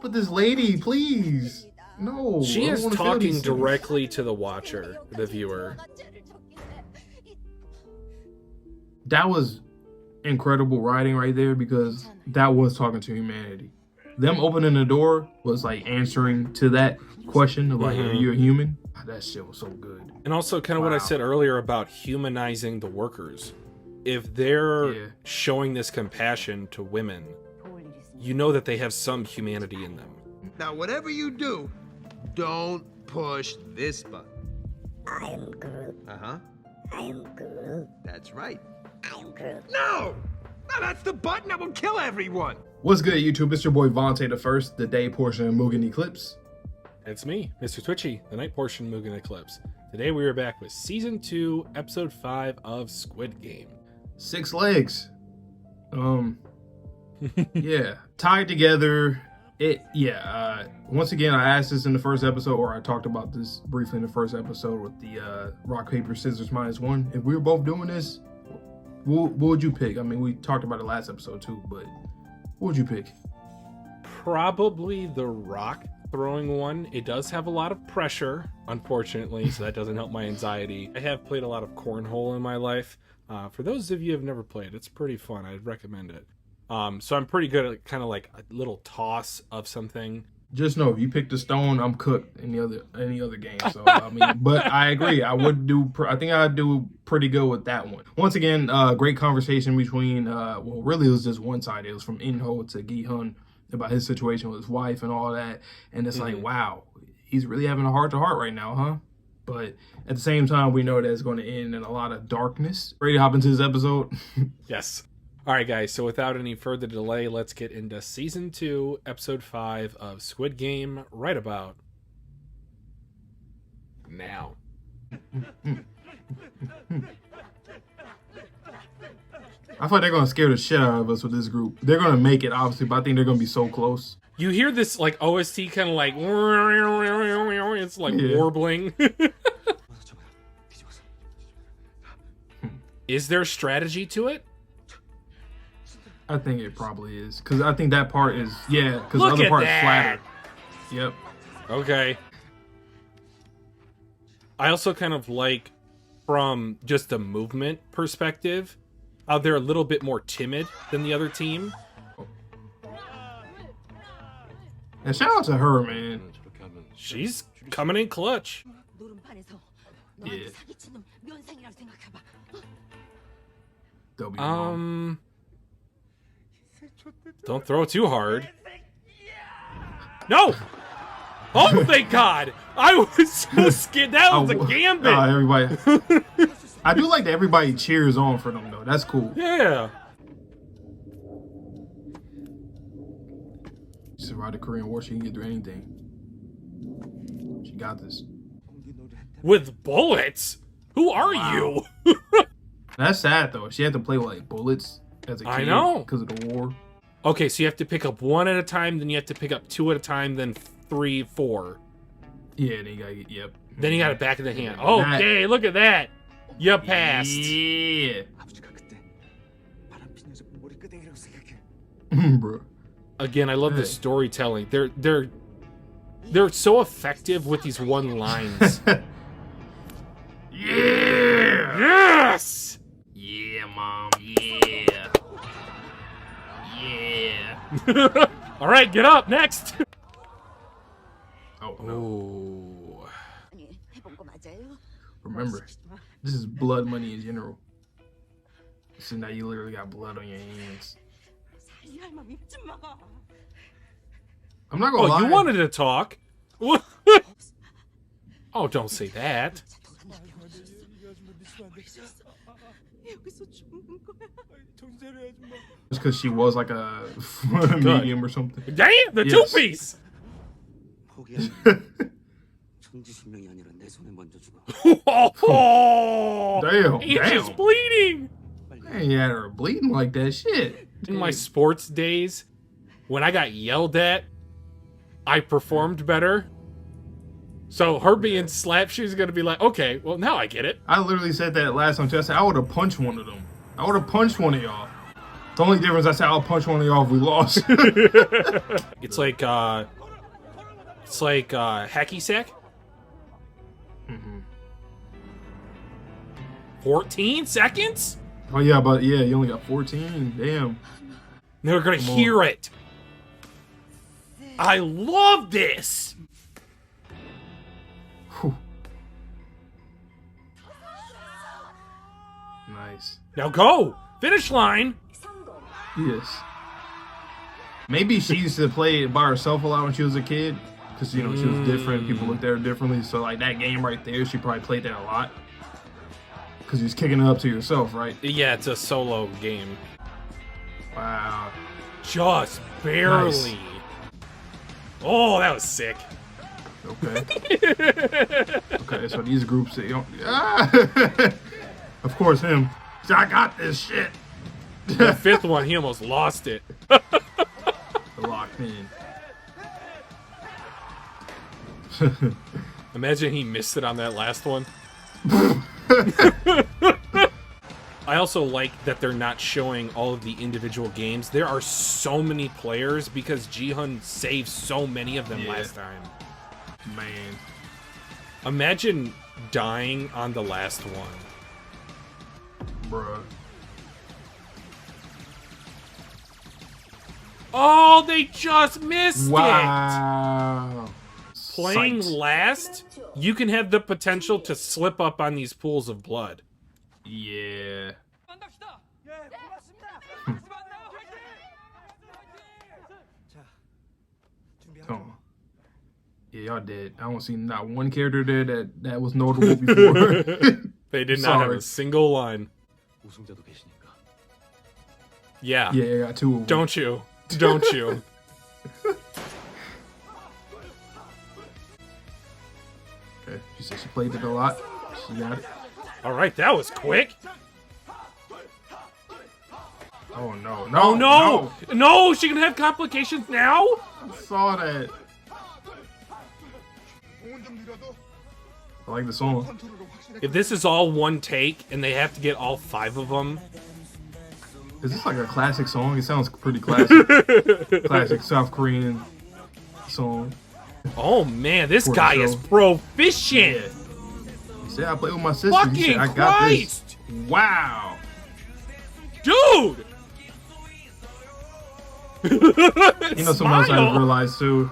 stop with this lady, please. No. She I is don't wanna feel talking these things. directly to the watcher, the viewer. That was incredible writing right there, because that was talking to humanity. Them opening the door was like answering to that question of like, are you a human? That shit was so good. And also kind of what I said earlier about humanizing the workers. If they're showing this compassion to women, you know that they have some humanity in them. Now, whatever you do, don't push this button. I am Groot. Uh-huh. I am Groot. That's right. I am Groot. No! No, that's the button that will kill everyone! What's good, YouTube? It's your boy Vontae the First, the day portion of Mugen Eclipse. It's me, Mr. Twitchy, the night portion Mugen Eclipse. Today we are back with Season 2, Episode 5 of Squid Game. 6 legs. Yeah. Tied together. Once again, I asked this in the first episode, or I talked about this briefly in the first episode with the rock, paper, scissors -1. If we were both doing this, what would you pick? I mean, we talked about it last episode too, but what would you pick? Probably the rock throwing one. It does have a lot of pressure, unfortunately, so that doesn't help my anxiety. I have played a lot of cornhole in my life. For those of you who have never played, it's pretty fun. I'd recommend it. So I'm pretty good at kind of like a little toss of something. Just know if you pick the stone, I'm cooked in any other game. So I mean, but I agree. I think I'd do pretty good with that one. Once again, great conversation between well, really it was just one side. It was from Inho to Gi-hun about his situation with his wife and all that. And it's like, wow, he's really having a heart-to-heart right now, huh? But at the same time, we know that it's going to end in a lot of darkness. Ready to hop into this episode? Yes. All right, guys, so without any further delay, let's get into Season 2, Episode 5 of Squid Game right about now. I feel like they're going to scare the shit out of us with this group. They're going to make it, obviously, but I think they're going to be so close. You hear this, like, OST kind of like, it's like warbling. Is there strategy to it? I think it probably is, because I think that part is, because the other part is flatter. Yep. Okay. I also kind of like, from just the movement perspective, how they're a little bit more timid than the other team. And shout out to her, man. She's coming in clutch. Yeah. Don't throw too hard. No! Oh, thank God! I was so scared. That was a gambit. Everybody. I do like that everybody cheers on for them, though. That's cool. Yeah. She survived the Korean War. She can get through anything. She got this. With bullets? Who are you? That's sad, though. She had to play with, like, bullets as a kid. I know. Because of the war. Okay, so you have to pick up one at a time, then you have to pick up two at a time, then 3, 4. Yeah, then you gotta get, yep. Then you got it back in the hand. Okay, look at that. You passed. Yeah. Bro. Again, I love the storytelling. They're so effective with these one lines. Yeah. Yes. Yeah, Mom. Yeah. Yeah. All right, get up. Next. Oh no. Ooh. Remember, this is blood money in general. So now you literally got blood on your hands. I'm not gonna lie. Oh, you wanted to talk? Oh, don't say that. Just because she was like a medium or something. Damn, the two-piece. Damn. She's bleeding. I ain't had her bleeding like that shit. In my sports days, when I got yelled at, I performed better. So her being slapped, she's gonna be like, okay, well now I get it. I literally said that last time too. I said I would have punched one of them. I would have punched one of y'all. The only difference, I said I'll punch one of y'all if we lost. It's like hacky sack. 14 seconds? Oh yeah, but yeah, you only got 14. Damn. They're gonna hear it. I love this. Whew. Nice. Now go finish line. Yes. Maybe she used to play it by herself a lot when she was a kid, because you know she was different. People looked at her differently. So like that game right there, she probably played that a lot. Because you're kicking it up to yourself, right? Yeah, it's a solo game. Wow. Just barely. Nice. Oh, that was sick. Okay. Okay, so these groups, they don't. Of course, him. I got this shit. The fifth one, he almost lost it. Locked in. Imagine he missed it on that last one. I also like that they're not showing all of the individual games. There are so many players because Ji-hun saved so many of them last time. Man. Imagine dying on the last one. Bruh. Oh, they just missed it! Wow. Playing Sight. last, you can have the potential to slip up on these pools of blood. Yeah. Come on. Yeah, y'all dead. I don't see not one character there that was notable before. They did not have Sorry. a single line. Yeah. Yeah, I got two of them. Don't you? Don't you? Okay, she said she played it a lot. She got it. All right, that was quick. Oh no, Oh no! No, she can have complications now? I saw that. I like the song. If this is all one take and they have to get all 5 of them, Is this like a classic song? It sounds pretty classic. Classic South Korean song. oh man, this For the guy show. is proficient. He said I play with my sister. Fucking He said I got Christ! this. Wow. Dude! You know, something else I Smile. realized too.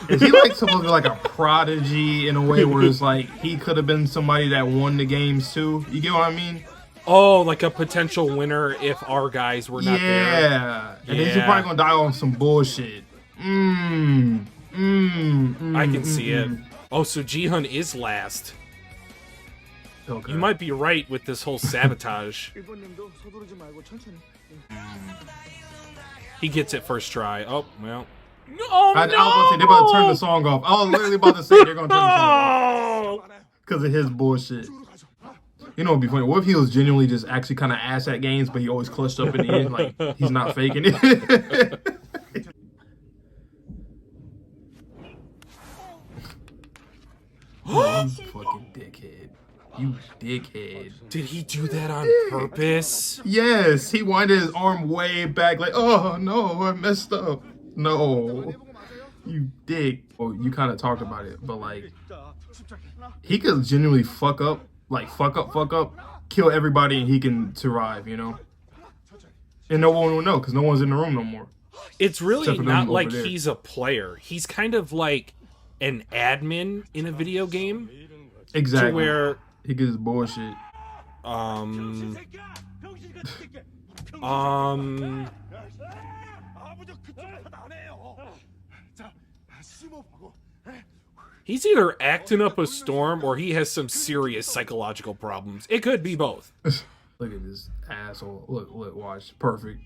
Is he like supposed to be like a prodigy in a way where it's like he could have been somebody that won the games too? You get what I mean? Oh, like a potential winner if our guys were not there. Yeah. And then he's Yeah. probably gonna die on some bullshit. I can see it. Oh, so Ji-hun is last. Okay. You might be right with this whole sabotage. He gets it first try. Oh, well. Oh, I was about to say, they're about to turn the song off. I was literally about to say they're gonna turn the song off Oh! because of his bullshit. You know what'd be funny? What if he was genuinely just actually kind of ass at games, but he always clutched up in the end? Like, he's not faking it. Oh, you fucking dickhead. You dickhead. Did he do that on purpose? Yes, he winded his arm way back like, oh no, I messed up. No. You dick. Well, you kind of talked about it, but like, he could genuinely fuck up, kill everybody, and he can survive, you know? And no one will know because no one's in the room no more. It's really Except for not them like over there. he's a player. He's kind of like an admin in a video game. Exactly. To where, he gets bullshit. He's either acting up a storm or he has some serious psychological problems. It could be both. Look at this asshole. Look, watch. Perfect.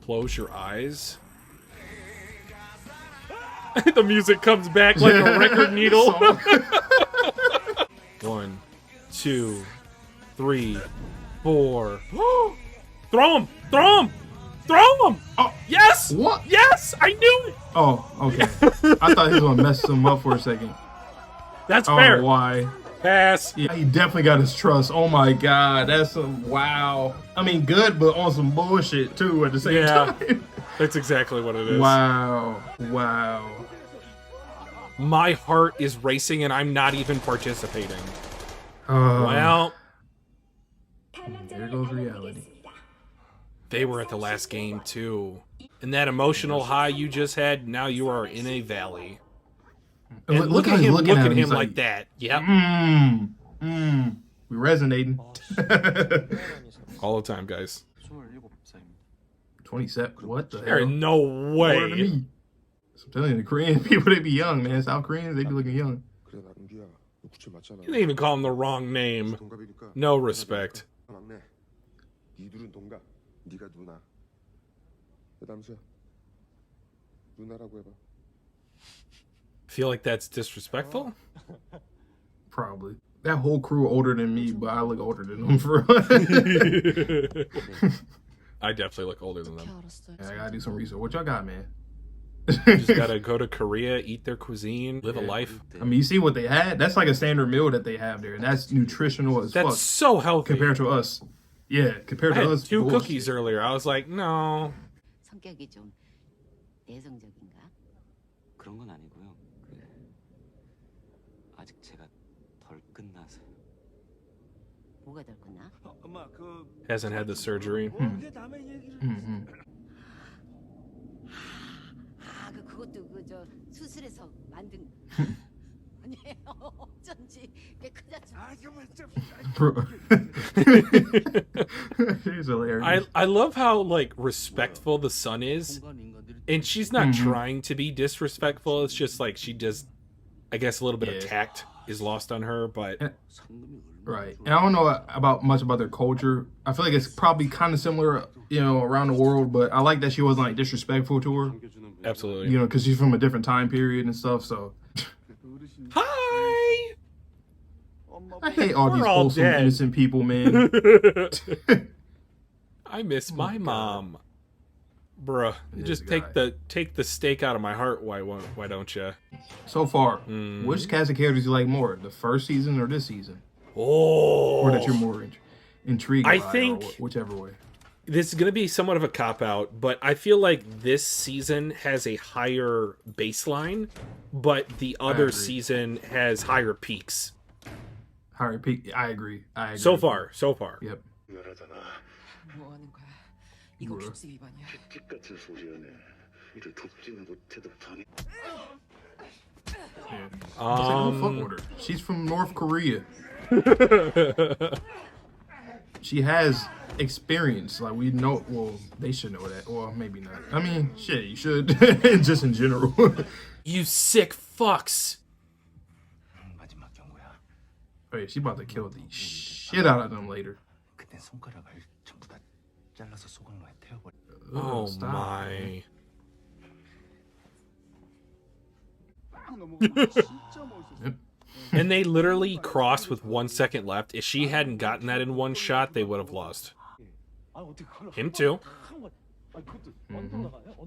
Close your eyes. The music comes back like a record needle. 1, 2, 3, 4. Throw him! Throw him! Throw him! Oh, Yes! what? Yes! I knew it! Oh, okay. I thought he was gonna mess him up for a second. That's I don't fair. know why. Pass. Yeah, he definitely got his trust. Oh my god, that's some wow. I mean, good, but on some bullshit too at the same time. That's exactly what it is. Wow, wow. My heart is racing and I'm not even participating. Uh, Well, there goes reality. they were at the last game too. And that emotional high you just had, now you are in a valley. And look at him looking at him like that. Yep. We resonating. All the time, guys. 27. What the There hell? is no Older than way. me. I'm telling you, the Korean people, they be young, man. South Koreans, they be looking young. You didn't even call him the wrong name. No respect. Feel like that's disrespectful? Probably. That whole crew older than me, but I look older than them for I definitely look older than them. I gotta do some research. What y'all got, man? Just gotta go to Korea, eat their cuisine, live a life. I mean, you see what they had? That's like a standard meal that they have there, and that's nutritional as That's fuck so healthy. compared to us. Yeah, compared I to had us. 2 bullshit. cookies earlier. I was like, no. 성격이 좀 내성적인가? 그런 건 아니고요. 아직 제가 덜 끝나서. 뭐가 덜 끝나? 엄마 그 Hasn't had the surgery. 그게 남의 얘기를. 그것도 저 수술해서 만든 아니에요. 어쩐지 꽤 크다죠. 아 정말 좀. She's hilarious. I love how like respectful the son is, and she's not trying to be disrespectful. It's just like she just, I guess, a little bit of tact is lost on her. But Right. And I don't know much about their culture. I feel like it's probably kind of similar, you know, around the world, but I like that she wasn't like disrespectful to her, absolutely, you know, because she's from a different time period and stuff. So hi. I hate all these We're all wholesome, dead. innocent people, man. I miss my mom, bruh. Just take the steak out of my heart. Why don't you? So far, which cast of characters you like more, the first season or this season? Oh, Or that you're more intrigued I by, or think- whichever way. this is going to be somewhat of a cop-out, but I feel like this season has a higher baseline, but the other agree. season has higher peaks. Higher peak. I agree. So far. Yep. 뭐 하는 거야? 이거 교습 위반이야. 같은 소리하네. 이를 돕지는 못해도 당해. Fuck with her. She's from North Korea. She has experience. Like, we know. Well, they should know that. Well, maybe not. I mean, shit, you should. Just in general. You sick fucks. 마지막 경고야. Oh, yeah, she about to kill the shit out of them later. 그때 손가락을 전부 다 잘라서 소금물에 태워버려. Oh stop. my. Yep. And they literally crossed with 1 second left. If she hadn't gotten that in one shot, they would have lost. Him too.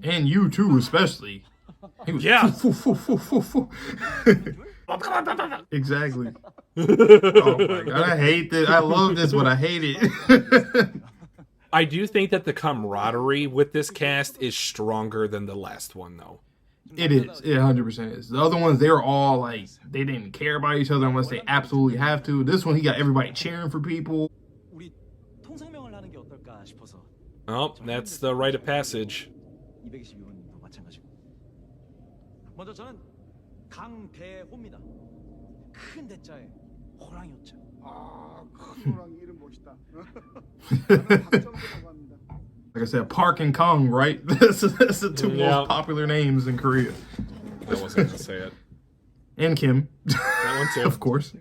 And you too, especially. He was Yeah. Exactly. Oh my god, I hate this. I love this, but I hate it. I do think that the camaraderie with this cast is stronger than the last one, though. It is. It 100% is. The other ones, they were all like, they didn't care about each other unless they absolutely have to. This one, he got everybody cheering for people. 우리 통상명을 하는 게 어떨까 싶어서. Oh, that's the rite of passage. 222번님도 마찬가지고. 먼저 저는 강대호입니다. 큰 대자에 호랑이였죠. 큰 호랑이 이름 멋있다. 저는 박정대라고 합니다. Like I said, Park and Kong, right? That's the two Yeah. most popular names in Korea. I wasn't gonna say it. And Kim. That one too. Of course.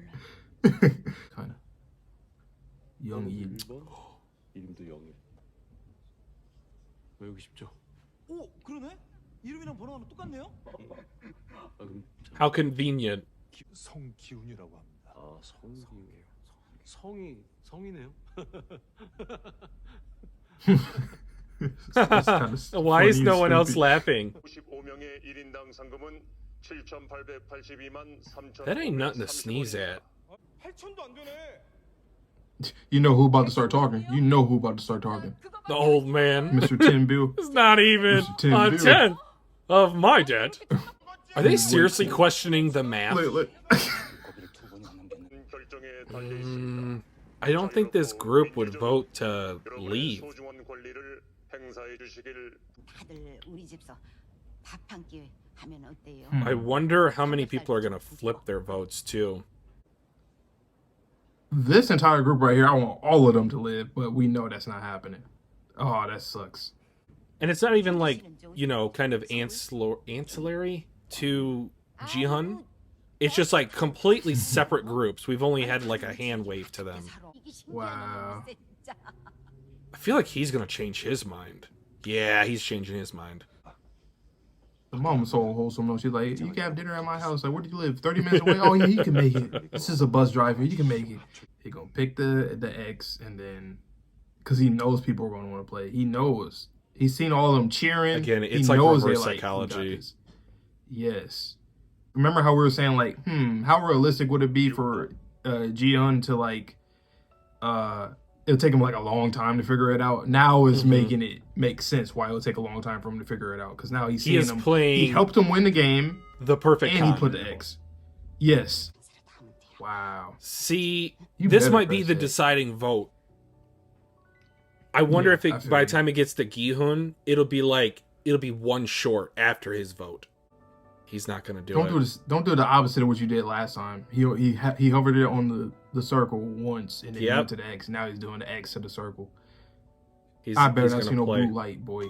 Kinda. Young-in. 이름도 영일. 외우기 쉽죠? 오, 그러네? 이름이랑 번호가 똑같네요? How convenient. 성기훈이라고 합니다. 아, 성기훈이에요. 성이 성이네요. That's kinda Why is funny no and one else stupid. laughing? 95명의 1인당 상금은 7,882만 3천. That ain't nothing to sneeze at. You know who about to start talking. You know who about to start talking. The old man. Mr. Tim Bill. It's not even Mr. Tim a Bill. tenth of my debt. Are they seriously questioning the math? Look. I don't think this group would vote to leave. I wonder how many people are going to flip their votes too. This entire group right here, I want all of them to live, but we know that's not happening. Oh, that sucks. And it's not even like, you know, kind of ancillary to Ji-hun. It's just like completely separate groups. We've only had like a hand wave to them. Wow. I feel like he's going to change his mind. Yeah, he's changing his mind. The mom was so wholesome though. She's like, you can have dinner at my house. Like, where do you live? 30 minutes away? Oh yeah, you can make it. This is a bus driver. You can make it. He gonna pick the X, and then because he knows people are gonna want to play. He knows. He's seen all of them cheering. Again, it's he like knows reverse they're psychology. Like, yes. Remember how we were saying like, how realistic would it be for Ji-hun to like it'll take him like a long time to figure it out. Now is making it make sense why it'll take a long time for him to figure it out. Because now he's seeing him. He helped him win the game. The perfect and time. he put the X. Yes. Wow. See, You this better might be press the it. deciding vote. I wonder if I it feel by you. the time it gets to Gi-hun, it'll be one short after his vote. He's not gonna do it. Don't do the opposite of what you did last time. He hovered it on the circle once and then went to the X. Now he's doing the X to the circle. I better not see no blue light, boy.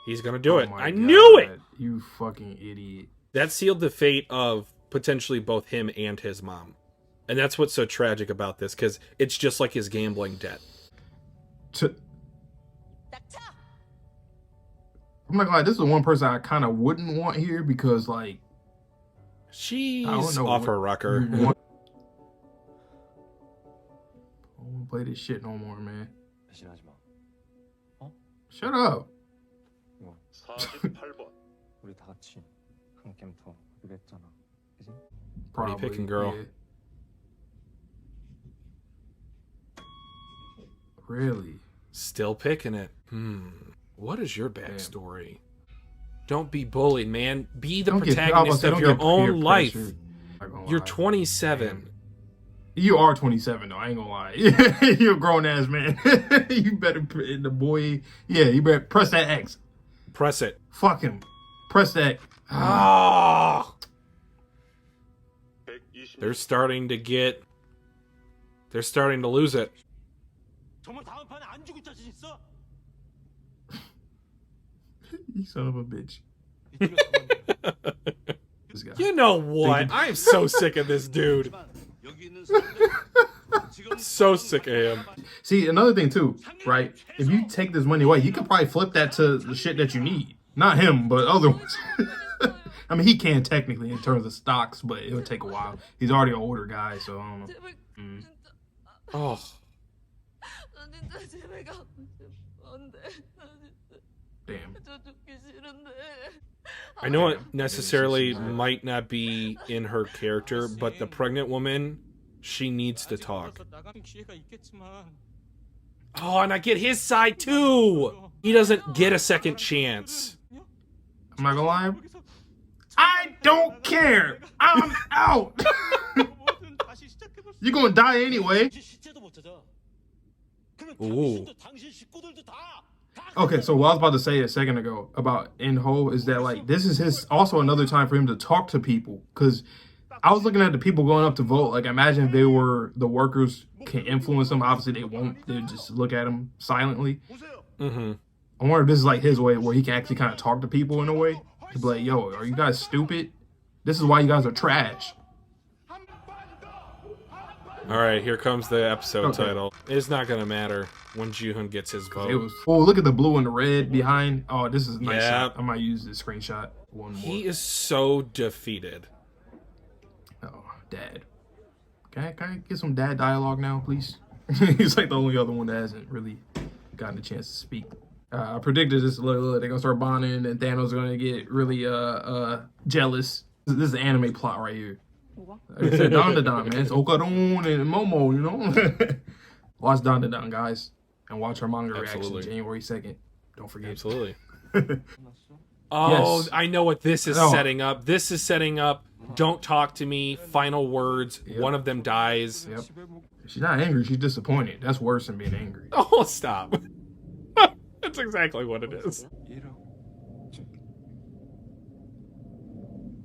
He's gonna do it. My I God. knew it. You fucking idiot. That sealed the fate of potentially both him and his mom. And that's what's so tragic about this, because it's just like his gambling debt. I'm not gonna lie, this is the one person I kind of wouldn't want here because, like, She's I don't know off what her rocker. I don't want to play this shit no more, man. Shut up. 48번. 우리 다 같이 한 게임 더 하기로 했잖아. 그지? What are you picking, girl? yeah. Really? Still picking it. What is your backstory? Don't be bullied, man. Be the protagonist of your own life. You're 27. You are 27 though, I ain't gonna lie. You're a grown ass man. You better the boy. Yeah, you better press that X. Press it. Fuck him. Press that. Ah! 120. They're starting to lose it. 정말 다음 판에 안 죽을 자신 있어? You son of a bitch. This guy. You know what? I am so sick of this dude. So sick of him. See, another thing too, right? If you take this money away, you could probably flip that to the shit that you need. Not him, but other ones. I mean, he can technically in terms of stocks, but it'll take a while. He's already an older guy, so I don't know. Oh. Damn. I know it necessarily might not be in her character, but the pregnant woman, she needs to talk. Oh, and I get his side too. He doesn't get a second chance. I'm not gonna lie. I don't care. I'm out. You're gonna die anyway. Ooh. Okay, so what I was about to say a second ago about In Ho is that, like, this is his also another time for him to talk to people. Because I was looking at the people going up to vote. Like, imagine if they were the workers can influence them. Obviously, they won't. They just look at him silently. Mm-hmm. I wonder if this is like his way where he can actually kind of talk to people in a way. He'd be like, yo, are you guys stupid? This is why you guys are trash. All right, here comes the episode Okay. title. It's not going to matter when Ji-hun gets his vote. It was. Oh, look at the blue and the red behind. Oh, this is a nice Yeah. shot. I might use this screenshot one more. He is so defeated. Oh, dad. Can I get some dad dialogue now, please? He's like the only other one that hasn't really gotten a chance to speak. I predicted this. Look, they're gonna start bonding, and Thanos is gonna get really jealous. This is the anime plot right here. Like I said, Dandadan, man. It's Okaron and Momo, you know? Watch Dandadan, guys. And watch our manga Absolutely. reaction January 2nd. Don't forget. Absolutely. Oh, Yes. I know what this is Oh. setting up. This is setting up don't talk to me, final words, Yep. one of them dies. Yep. She's not angry. She's disappointed. That's worse than being angry. Oh, stop. That's exactly what it is.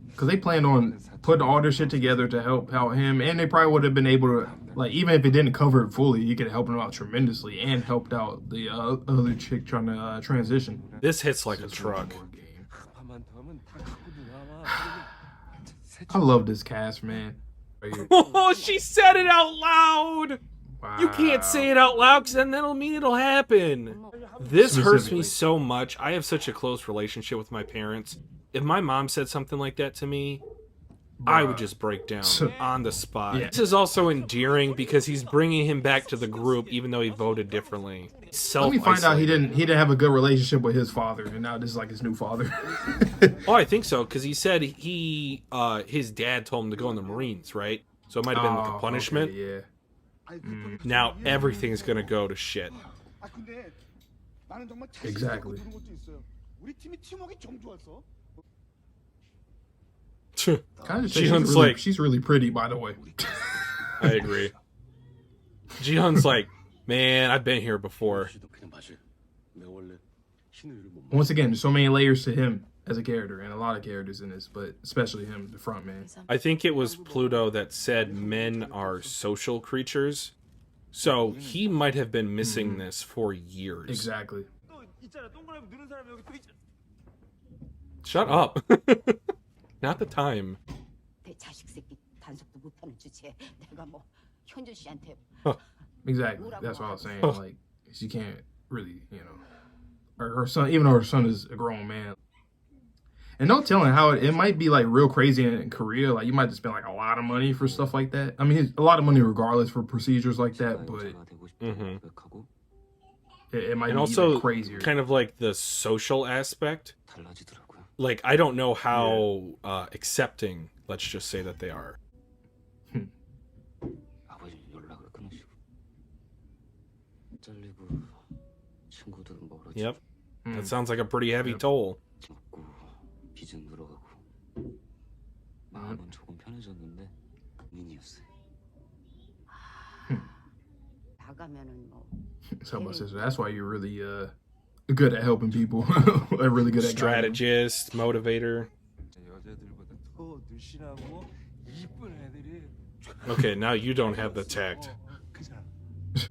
Because they planned on putting all their shit together to help out him. And they probably would have been able to, like, even if it didn't cover it fully, you could help him out tremendously and helped out the other chick trying to transition. This hits like a truck. I love this cast, man. Right here. Oh, she said it out loud! Wow. You can't say it out loud because then that'll mean it'll happen. This hurts me Specifically. so much. I have such a close relationship with my parents. If my mom said something like that to me, I would just break down on the spot. Yeah. This is also endearing because he's bringing him back to the group even though he voted differently. Let me find out he didn't have a good relationship with his father, and now this is like his new father. Oh, I think so because he said his dad told him to go in the Marines, right? So it might have been like a punishment. Okay, yeah. Now everything's gonna go to shit. 아 근데 나는 정말 Exactly. 그런 것도 있어요. 우리 팀이 팀워크가 좀 좋았어. Kind of Jihyun's like- she's really pretty, by the way. I agree. Jihyun's like, man, I've been here before. Once again, there's so many layers to him as a character, and a lot of characters in this, but especially him, the front man. I think it was Pluto that said men are social creatures. So he might have been missing this for years. Exactly. Shut up. Not the time. 내 자식 새끼 단속도 못하는 주제에 내가 뭐 현준 씨한테 Exactly. That's what I was saying. Like, she can't really, you know, her son, even though her son is a grown man. And no telling how it might be like real crazy in Korea. Like, you might just spend like a lot of money for stuff like that. I mean, a lot of money regardless for procedures like that, but it might And be also even crazier. kind of like the social aspect. Like, I don't know how accepting, let's just say that they are. 아버지 연락을 끊으시고 잘리고 친구들은 멀어지고 Yep. That sounds like a pretty heavy toll. 먹고 빚은 늘어가고 마음은 조금 편해졌는데 고민이었어요. 나가면은 뭐 So my sister, that's why you're really good at helping people. Really good at guiding them. Strategist, motivator. 여자들보다 더 늘씬하고 이쁜 애들이 Okay, now you don't have the tact. 그잖아.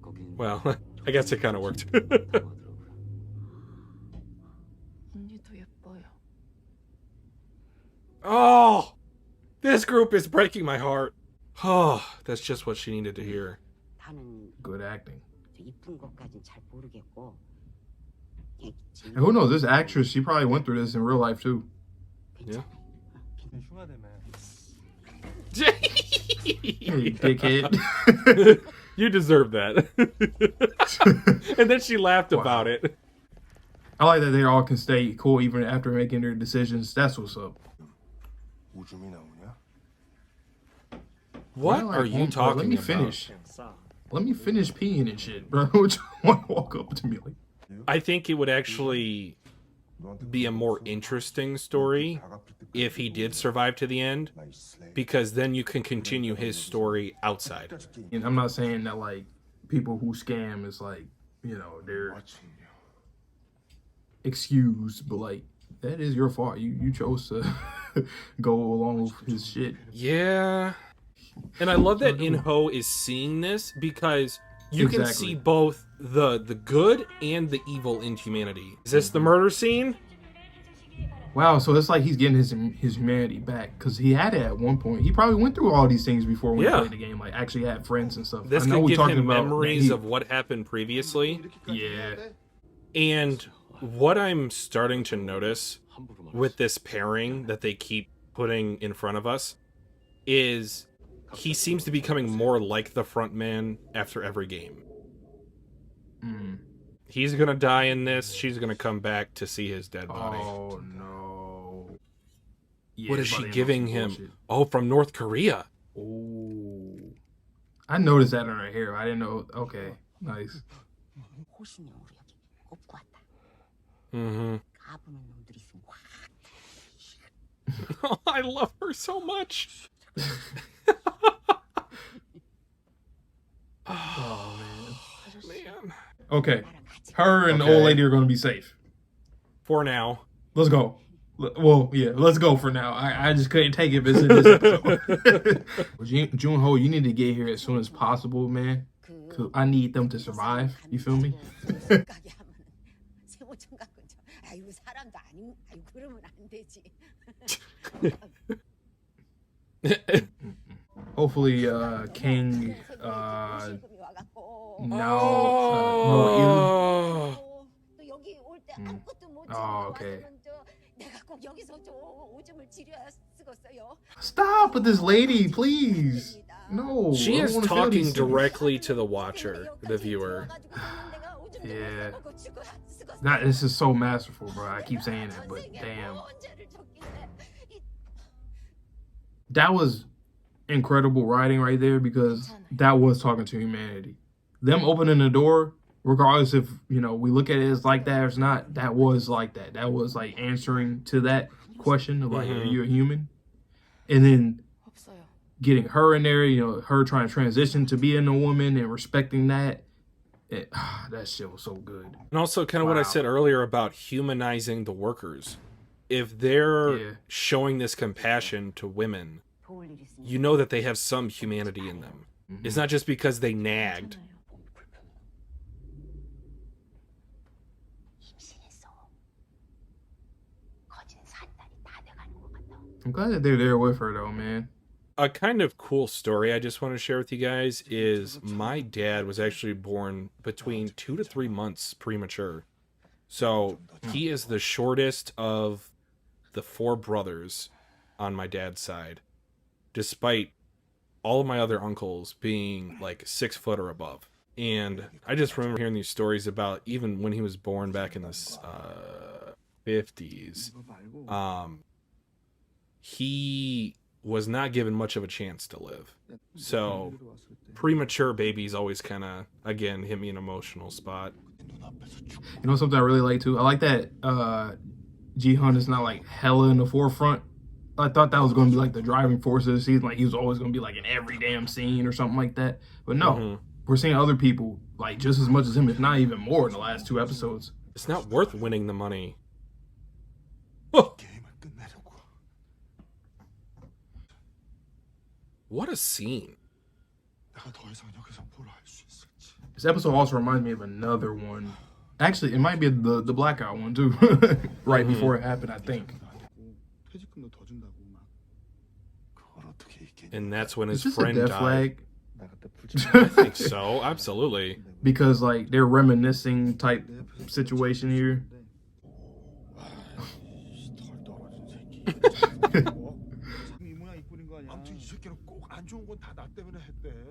거긴 Well, I guess it kind of worked. 하더라고요. 언니도 예뻐요. Oh, this group is breaking my heart. Oh, that's just what she needed to hear. 나는 Good acting. 이쁜 것까진 잘 모르겠고. 그냥 And who knows? This actress, she probably went through this in real life too. Yeah. 흉하다며. Hey, dickhead. You deserve that. And then she laughed about it. I like that they all can stay cool even after making their decisions. That's what's up. 오줌이 나오냐? What Well, are like, you let talking me about? finish. Let me finish peeing and shit, bro. What you want to walk up to me like? I think it would actually be a more interesting story if he did survive to the end, because then you can continue his story outside. And I'm not saying that like people who scam is like, you know, they're excused, but like that is your fault. You chose to go along with his shit. Yeah. And I love that Inho is seeing this because you can Exactly. see both the good and the evil in humanity. Is this the murder scene? Wow, so it's like he's getting his humanity back because he had it at one point. He probably went through all these things before when he Yeah. played the game. Like actually had friends and stuff. This I know could we're give talking him about memories of what happened previously. Yeah. And what I'm starting to notice with this pairing that they keep putting in front of us is he seems to be becoming more like the front man after every game. He's gonna die in this. She's gonna come back to see his dead body. Oh no. Yeah, What is it's she about to giving end on him? some bullshit. Oh, from North Korea. Oh, I noticed that on her hair. I didn't know. Okay, nice. 호신용으로 여기 꼽고 왔다. Mm-hmm. 까부는 놈들 있으면 확. Oh, I love her so much. Oh Man. Okay, her and the old lady are going to be safe. For now. Let's go. Well, yeah, let's go for now. I just couldn't take it this episode. Junho, you need to get here as soon as possible, man. 'Cause I need them to survive. You feel me? 가게 하면은 세모총 갖고 저 아이고 사람도 아닌 아이고 그러면 안 되지. Hopefully, King 실금이 와갖고 now 또 여기 올 때 아무것도 못 Oh, okay. 와서는 저 내가 꼭 여기서 저 오줌을 지려야 쓰겠어요. stop with this lady, please. No, She I don't is wanna feel talking these things. directly to the watcher, the viewer. Yeah. This is so masterful, bro. I keep saying it, but damn. That was incredible writing right there because that was talking to humanity. Them opening the door, regardless if, you know, we look at it as like that or it's not, that was like that. That was like answering to that question of like, are you a human? And then getting her in there, you know, her trying to transition to being a woman and respecting that. That shit was so good. And also kind of what I said earlier about humanizing the workers. If they're showing this compassion to women, you know that they have some humanity in them. Mm-hmm. It's not just because they nagged. I'm glad that they're there with her though, man. A kind of cool story I just want to share with you guys is my dad was actually born between 2 to 3 months premature. So he is the shortest of the 4 brothers on my dad's side, despite all of my other uncles being like 6 foot or above. And I just remember hearing these stories about even when he was born back in the 50s, he was not given much of a chance to live. So premature babies always kind of, again, hit me in an emotional spot. You know something I really like too? I like that Ji-hun is not like hella in the forefront. I thought that was going to be like the driving force of the season. Like he was always going to be like in every damn scene or something like that. But no, we're seeing other people like just as much as him, if not even more in the last 2 episodes. It's not worth winning the money. Oh. What a scene. This episode also reminds me of another one. Actually, it might be the blackout one too. Right before it happened, I think. And that's when his Is this friend a death died. flag? I think so, absolutely. Because like they're reminiscing type situation here.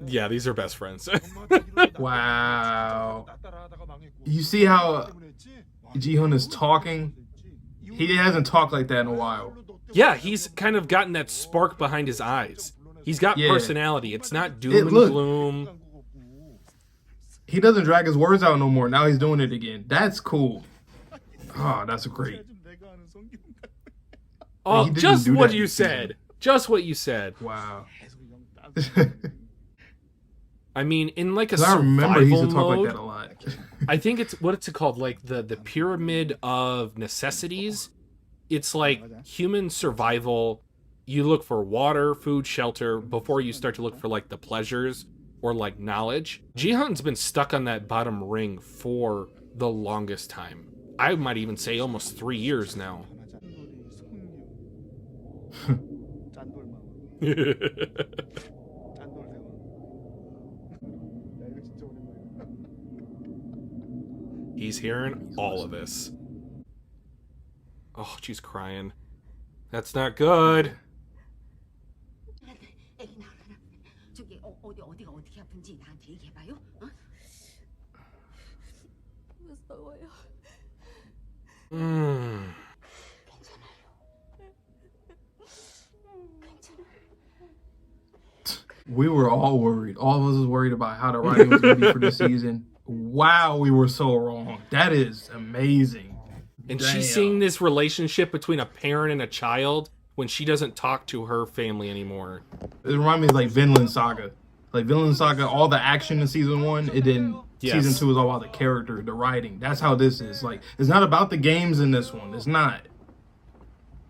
Yeah, these are best friends. Wow. You see how Ji-hun is talking? He hasn't talked like that in a while. Yeah, he's kind of gotten that spark behind his eyes. He's got personality. It's not doom and look. gloom. He doesn't drag his words out no more. Now he's doing it again. That's cool. Oh, that's great. Oh, He didn't just do what that you this season. said. Just what you said. Wow. I mean, in like a 'Cause I survival remember he used to talk mode, like that a lot. I think it's what's it called? Like the pyramid of necessities. It's like human survival. You look for water, food, shelter before you start to look for like the pleasures or like knowledge. Ji-hun's been stuck on that bottom ring for the longest time. I might even say almost 3 years now. He's hearing all of this. Oh, she's crying. That's not good. 애기 나오라. 저기 어디가 어떻게 아픈지 나한테 얘기해봐요. 어? 무서워요. 괜찮아요. 괜찮아. We were all worried. All of us was worried about how the writing was going to be for this season. Wow, we were so wrong. That is amazing. And Damn. she's seeing this relationship between a parent and a child when she doesn't talk to her family anymore. It reminds me of like Vinland Saga. Like Vinland Saga, all the action in season 1, it didn't. Yes. Season 2 is all about the character, the writing. That's how this is. Like, it's not about the games in this one. It's not.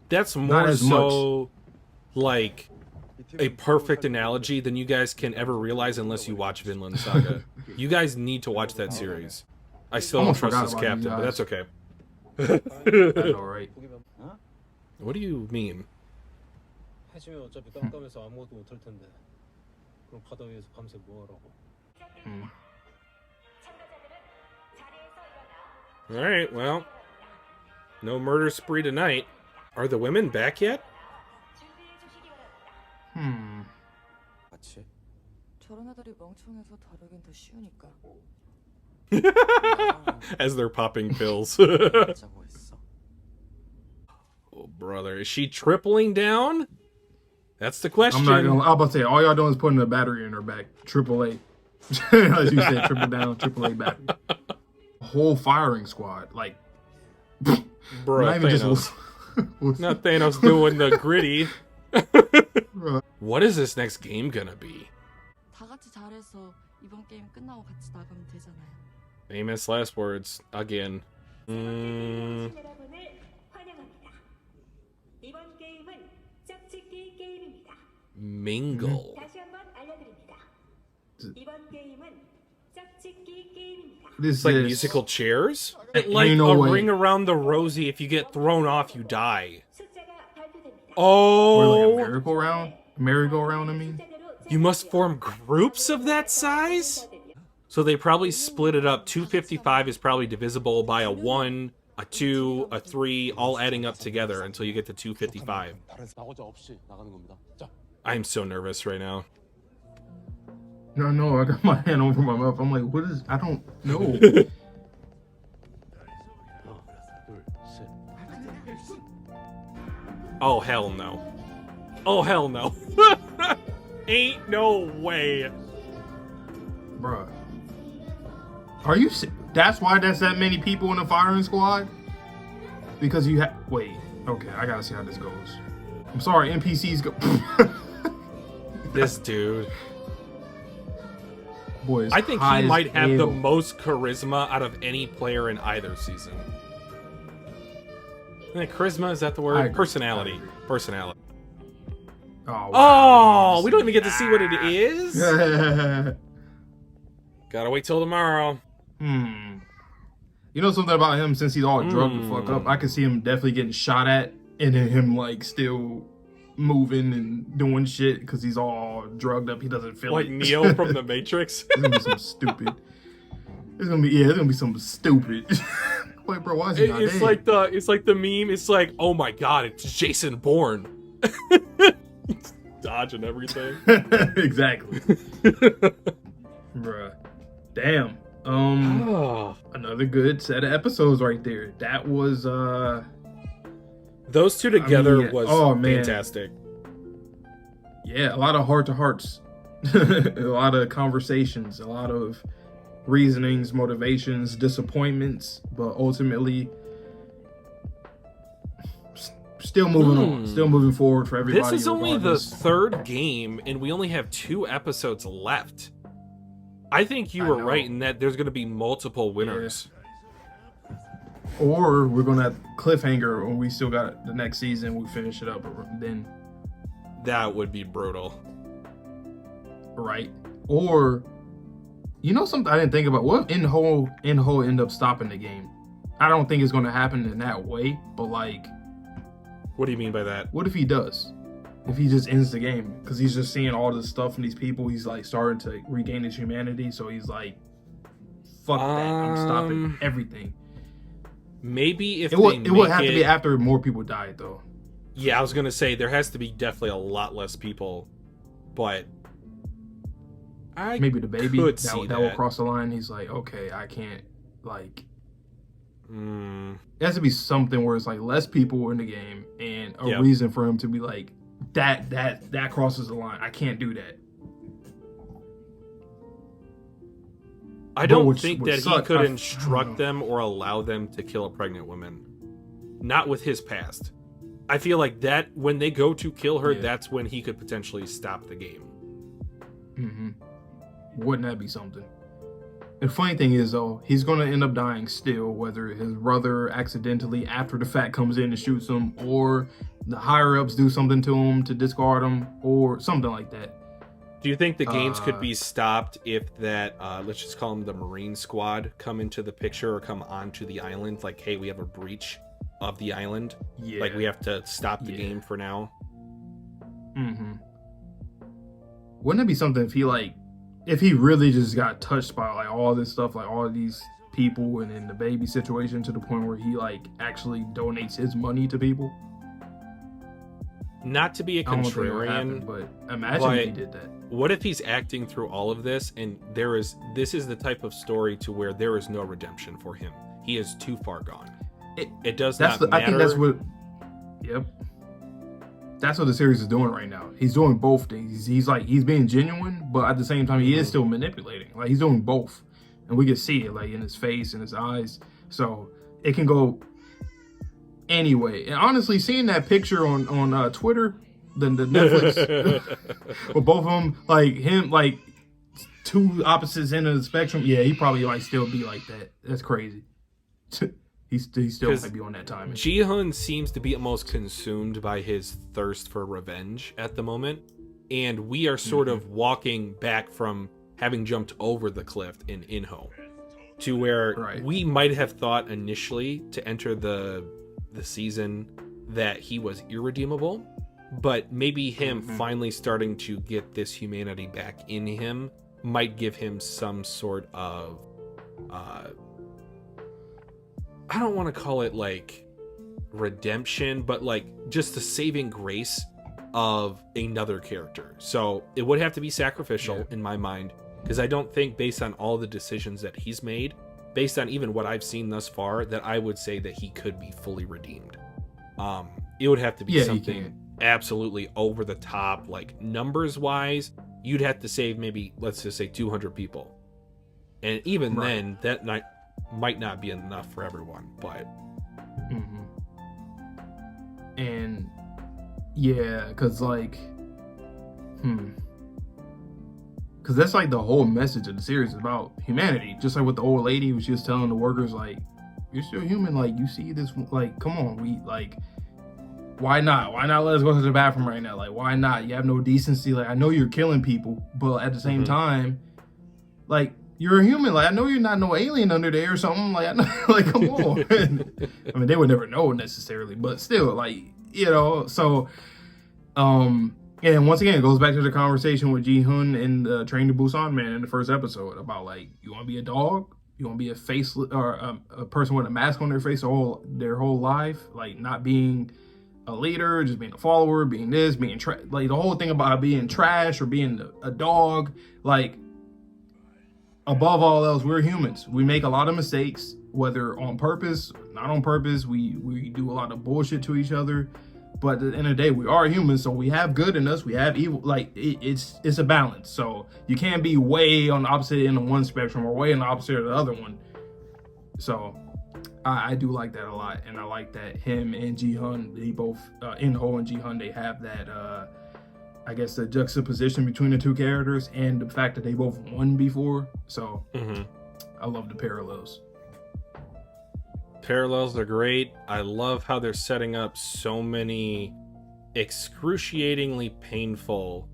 That's Not more as so like a perfect analogy than you guys can ever realize unless you watch Vinland Saga. You guys need to watch that series. I still don't Almost trust forgot this about you captain, but guys. that's okay. That's all right. What do you mean? 해지면 어차피 깜깜해서 아무것도 못할 텐데. 그럼 바다 위에서 밤새 뭐 하라고? All right, well, no murder spree tonight. Are the women back yet? 같이. 저런 애들이 멍청해서 다루긴 더 쉬우니까. As they're popping pills. 짜고 했어. Oh, brother. Is she tripling down? That's the question. I'm not gonna. I was about to say, all y'all doing is putting a battery in her back. AAA. As you said, triple down, AAA battery. Whole firing squad. Like, Bro, not even Thanos. just. Not Thanos doing the gritty. What is this next game gonna be? 다 같이 잘해서 이번 게임 끝나고 같이 나가면 되잖아요. Famous last words again. 여러분을 환영합니다. 이번 게임은 짝짓기 게임입니다. Mingle. 다시 한번 알려드립니다. 이번 게임은 짝짓기 게임입니다. This It's like is musical chairs? Ain't Like no a way. ring around the rosy. If you get thrown off, you die. 숫자가 발표됩니다. or like a Oh, merry-go-round. Merry-go-round. I mean, you must form groups of that size? So they probably split it up. 255 is probably divisible by a 1, a 2, a 3, all adding up together until you get to 255. 나고자 없이 나가는 겁니다. 자. I'm so nervous right now. no, I got my hand over my mouth. I'm like, what is? I don't know. Oh, hell no. Oh, hell no. Ain't no way. Bruh. Are you? That's why that's that many people in the firing squad? Because you have. Wait. Okay, I gotta see how this goes. I'm sorry, NPCs go. This dude. Boy, I think he might have the most charisma out of any player in either season. Charisma, is that the I word? agree. Personality. I agree. Personality. Oh, Oh, we don't even get to see what it is? wow. Gotta wait till tomorrow. You know something about him, since he's all drugged the fuck up, I could see him definitely getting shot at and then him like still moving and doing shit because he's all drugged up. He doesn't feel Like it. Neo from The Matrix. It's gonna be some stupid. It's gonna be some stupid. Wait, bro, why is he not It's dead? like the meme. It's like, oh my god, it's Jason Bourne. Dodging everything. Exactly. Bruh. Damn. Another good set of episodes right there. That was Those two together yeah. was Oh, man. fantastic. yeah, a lot of heart to hearts. A lot of conversations, a lot of reasonings, motivations, disappointments, but ultimately still moving on, still moving forward for everybody. This is only the regardless. third game, and we only have 2 episodes left. I think you were know. right in that there's going to be multiple winners. Or we're gonna have cliffhanger when we still got the next season. We finish it up, then That would be brutal. right? Or you know something I didn't think about. What if In-Ho end up stopping the game? I don't think it's gonna happen in that way, but like, What do you mean by that? what if he does? If he just ends the game because he's just seeing all this stuff from these people, he's like starting to regain his humanity. So he's like, "Fuck that! I'm stopping everything." Maybe if It they would have make to be after more people died, though. Yeah, I was gonna say there has to be definitely a lot less people, but I Maybe the baby could that see will that. cross the line. He's like, "Okay, I can't." Like, Mm, it has to be something where it's like less people in the game and a Yep. reason for him to be like that crosses the line. I can't do that. I don't which think would that he suck. could I instruct don't know. them or allow them to kill a pregnant woman. Not with his past. I feel like that when they go to kill her, Yeah. that's when he could potentially stop the game. Mm-hmm. Wouldn't that be something? The funny thing is, though, he's going to end up dying still, whether his brother accidentally, after the fact, comes in and shoots him, or the higher-ups do something to him to discard him, or something like that. Do you think the games could be stopped if that, let's just call them the Marine Squad, come into the picture or come onto the island? Like, hey, we have a breach of the island. Yeah. Like, we have to stop the game for now. Mm-hmm. Wouldn't it be something if he really just got touched by like all this stuff, like all of these people and in the baby situation to the point where he like actually donates his money to people? Not to be a I don't think it'll contrarian, happen, but imagine if he did that. What if he's acting through all of this and this is the type of story to where there is no redemption for him. He is too far gone. It does not matter. I think that's what. Yep. That's what the series is doing right now. He's doing both things. He's being genuine, but at the same time, he is still manipulating. Like, he's doing both, and we can see it like in his face and his eyes. So it can go anyway. And honestly, seeing that picture on Twitter, the Netflix, with both of them, like him, like two opposites ends of the spectrum. Yeah, he probably might still be like that. That's crazy. He still might be on that timing. Ji-hun seems to be almost consumed by his thirst for revenge at the moment, and we are sort of walking back from having jumped over the cliff in Inho to where we might have thought initially to enter the season that he was irredeemable, but maybe him finally starting to get this humanity back in him might give him some sort of I don't want to call it like redemption, but like just the saving grace of another character. So it would have to be sacrificial in my mind, because I don't think, based on all the decisions that he's made, based on even what I've seen thus far, that I would say that he could be fully redeemed. It would have to be something absolutely over the top, like numbers wise. You'd have to save maybe, let's just say, 200 people, and even then, that might not be enough for everyone. But and yeah, because like because that's like the whole message of the series is about humanity. Just like with the old lady who was just telling the workers, like, you're still human, like, you see this, like, come on, we like, why not let us go to the bathroom right now? Like, why not? You have no decency. Like, I know you're killing people, but at the same time, like, you're a human. Like, I know you're not no alien under there or something. Like, I know, like, come on. I mean, they would never know necessarily, but still, like, you know. So, and once again, it goes back to the conversation with Ji-hun and Train to Busan Man in the first episode about, like, you want to be a dog? You want to be a face or a person with a mask on their face their whole life, like not being a leader, just being a follower, being this, being like the whole thing about being trash or being a dog. Like, above all else, we're humans. We make a lot of mistakes, whether on purpose, not on purpose. We do a lot of bullshit to each other. But at the end of the day, we are humans, so we have good in us, we have evil. Like, it's a balance. So you can't be way on the opposite end of one spectrum or way on the opposite of the other one. So I do like that a lot, and I like that him and Ji-hun, they both, Inho and Ji-hun, they have that, I guess, the juxtaposition between the two characters and the fact that they both won before. So I love the parallels. Parallels are great. I love how they're setting up so many excruciatingly painful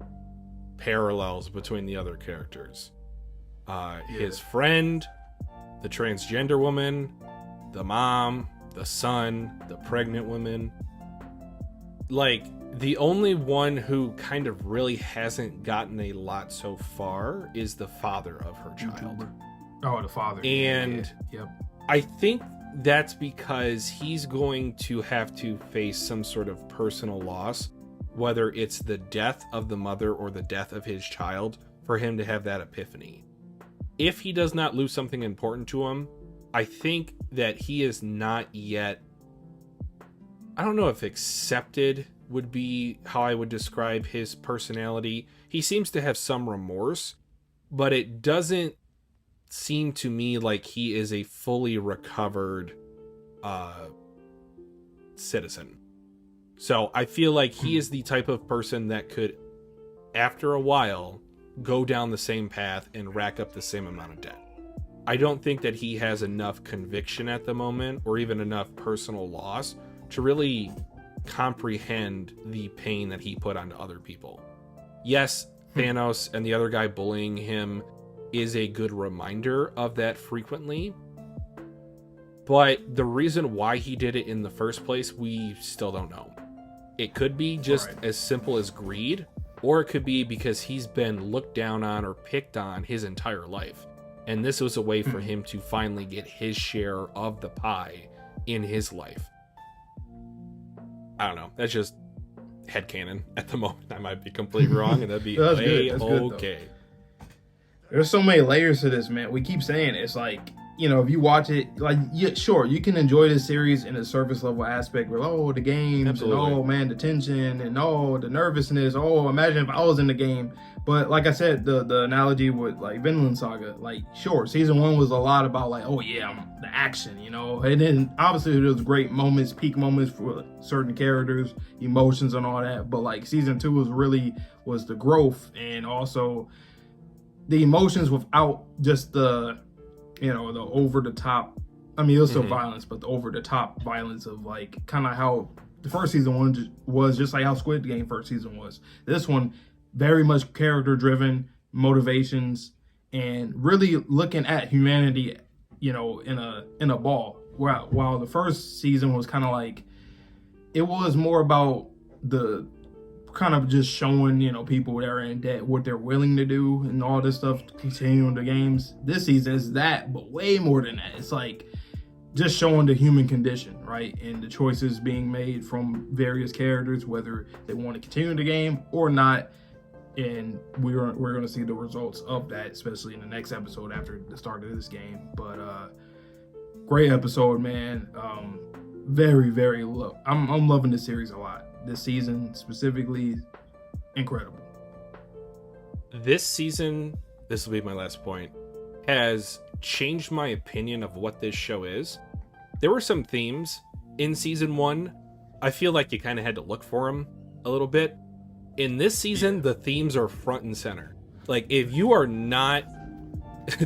parallels between the other characters. His friend, the transgender woman, the mom, the son, the pregnant woman. Like, the only one who kind of really hasn't gotten a lot so far is the father of her child. Oh, the father. And yep. I think that's because he's going to have to face some sort of personal loss, whether it's the death of the mother or the death of his child, for him to have that epiphany. If he does not lose something important to him, I think that he is not yet, I don't know if accepted would be how I would describe his personality. He seems to have some remorse, but it doesn't seem to me like he is a fully recovered citizen. So I feel like he is the type of person that could, after a while, go down the same path and rack up the same amount of debt. I don't think that he has enough conviction at the moment, or even enough personal loss, to really comprehend the pain that he put onto other people. Yes, Thanos and the other guy bullying him is a good reminder of that frequently, but the reason why he did it in the first place, we still don't know. It could be just as simple as greed, or it could be because he's been looked down on or picked on his entire life, and this was a way for him to finally get his share of the pie in his life. I don't know. That's just headcanon at the moment. I might be completely wrong, and that'd be okay. There's so many layers to this, man. We keep saying it's like, you know, if you watch it, like, yeah, sure, you can enjoy this series in a surface level aspect where, oh, the games, absolutely, and oh, man, the tension, and oh, the nervousness, oh, imagine if I was in the game. But like I said, the analogy with like Vinland Saga, like, sure, season 1 was a lot about like, oh yeah, the action, you know, and then obviously there was great moments, peak moments for certain characters, emotions and all that. But like season 2 was the growth, and also the emotions without just the, you know, the over the top. I mean, it was still violence, but the over the top violence of like kind of how the first season was, just like how Squid Game first season was. This one very much character driven, motivations, and really looking at humanity, you know, in a ball. While the first season was kind of like, it was more about the kind of just showing, you know, people that are in debt, what they're willing to do and all this stuff to continue the games. This season is that, but way more than that. It's like just showing the human condition, right? And the choices being made from various characters, whether they want to continue the game or not. And we're going to see the results of that, especially in the next episode after the start of this game. But great episode, man. Very, very low. I'm loving this series a lot. This season specifically, incredible. This season, this will be my last point, has changed my opinion of what this show is. There were some themes in season 1. I feel like you kind of had to look for them a little bit. In this season, the themes are front and center. Like, if you are not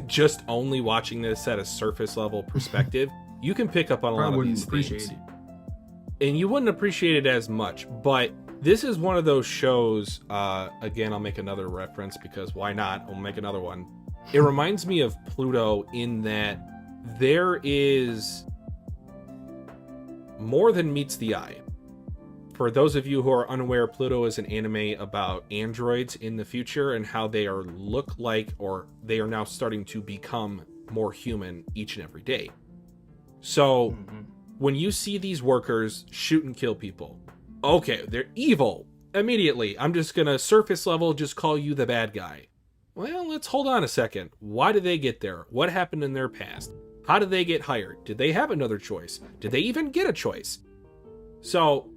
just only watching this at a surface level perspective, you can pick up on a lot of these themes. And you wouldn't appreciate it as much, but this is one of those shows, again, I'll make another reference because why not? I'll make another one. It reminds me of Pluto in that there is more than meets the eye. For those of you who are unaware, Pluto is an anime about androids in the future and how they look like, or they are now starting to become more human each and every day. So when you see these workers shoot and kill people, okay, they're evil. Immediately, I'm just going to surface level just call you the bad guy. Well, let's hold on a second. Why did they get there? What happened in their past? How did they get hired? Did they have another choice? Did they even get a choice? So,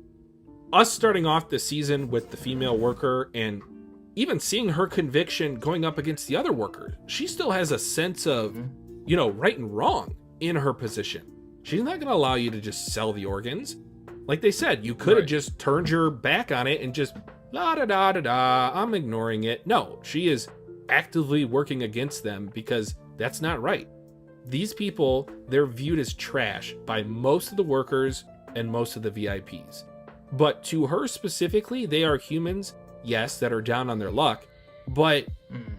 us starting off the season with the female worker and even seeing her conviction going up against the other workers, she still has a sense of, you know, right and wrong in her position. She's not going to allow you to just sell the organs. Like they said, you could have just turned your back on it and just la-da-da-da-da, I'm ignoring it. No, she is actively working against them because that's not right. These people, they're viewed as trash by most of the workers and most of the VIPs. But to her specifically, they are humans, yes, that are down on their luck, but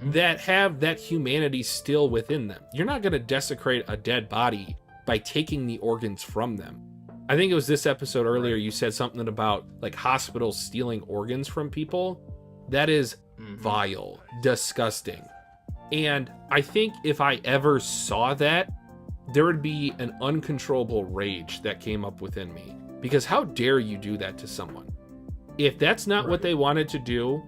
that have that humanity still within them. You're not going to desecrate a dead body by taking the organs from them. I think it was this episode earlier you said something about like hospitals stealing organs from people. That is vile, disgusting. And I think if I ever saw that, there would be an uncontrollable rage that came up within me. Because how dare you do that to someone? If that's not what they wanted to do,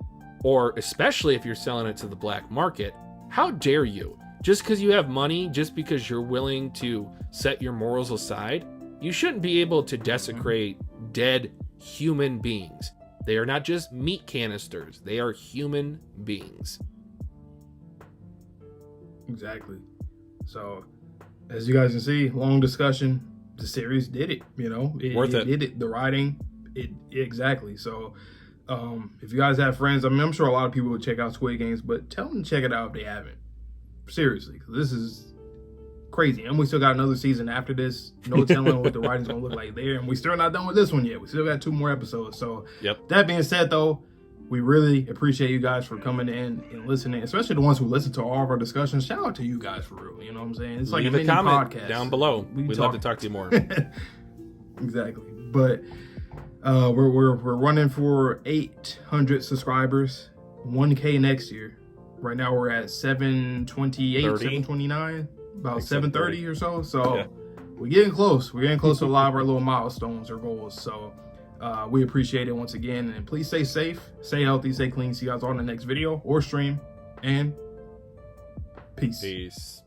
or especially if you're selling it to the black market, how dare you? Just because you have money, just because you're willing to set your morals aside, you shouldn't be able to desecrate dead human beings. They are not just meat canisters. They are human beings. Exactly. So as you guys can see, long discussion. The series did it, Worth it. did it. The writing, exactly. So if you guys have friends, I mean, I'm sure a lot of people would check out Squid Games, but tell them to check it out if they haven't. Seriously, because this is crazy. And we still got another season after this. No telling what the writing's gonna look like there. And we still not done with this one yet. We still got 2 more episodes. So that being said, though, we really appreciate you guys for coming in and listening, especially the ones who listen to all of our discussions. Shout out to you guys for real. You know what I'm saying? It's like Leave a mini a comment podcast down below. We'd love to talk to you more. Exactly. But we're running for 800 subscribers, 1K next year. Right now we're at 728, 729, about 730 or so. So we're getting close. We're getting close to a lot of our little milestones or goals. So we appreciate it once again. And please stay safe, stay healthy, stay clean. See you guys on the next video or stream. And peace.